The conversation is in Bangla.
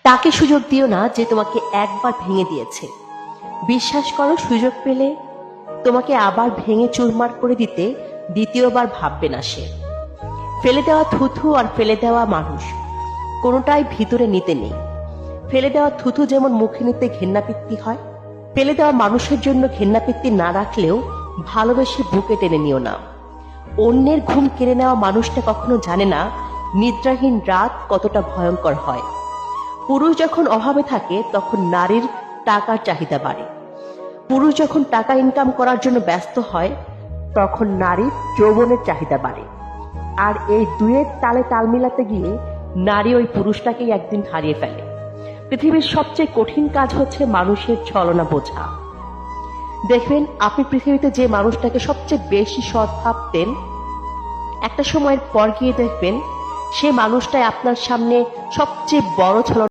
তাকে সুযোগ দিও না যে তোমাকে একবার ভেঙে দিয়েছে। বিশ্বাস করো, সুযোগ পেলে তোমাকে আবার ভেঙে চুরমার করে দিতে দ্বিতীয়বার ভাববে না সে। ফেলে দেওয়া থুথু আর ফেলে দেওয়া মানুষ কোনোটাই ভিতরে নিতে নেই। ফেলে দেওয়া থুথু যেমন মুখে নিতে ঘেন্নাপিত্তি হয়, ফেলে দেওয়া মানুষের জন্য ঘেন্নাপিত্তি না রাখলেও ভালোবেসে বুকে টেনে নিও না। অন্যের ঘুম কেড়ে নেওয়া মানুষটা কখনো জানে না নিদ্রাহীন রাত কতটা ভয়ঙ্কর হয়। পুরুষ যখন অভাবে থাকে তখন নারীর টাকার চাহিদা বাড়ে। পুরুষ যখন টাকা ইনকাম করার জন্য ব্যস্ত হয় তখন নারীর যৌবনের চাহিদা বাড়ে। আর এই দুয়ের তালে তাল মিলাতে গিয়ে নারী ওই পুরুষটাকেই একদিন হারিয়ে ফেলে। পৃথিবীর সবচেয়ে কঠিন কাজ হচ্ছে মানুষের ছলনা বোঝা। দেখবেন, আপনি পৃথিবীতে যে মানুষটাকে সবচেয়ে বেশি সৎ ভাবতেন, একটা সময়ের পর গিয়ে দেখবেন সে মানুষটাই আপনার সামনে সবচেয়ে বড় ছলনা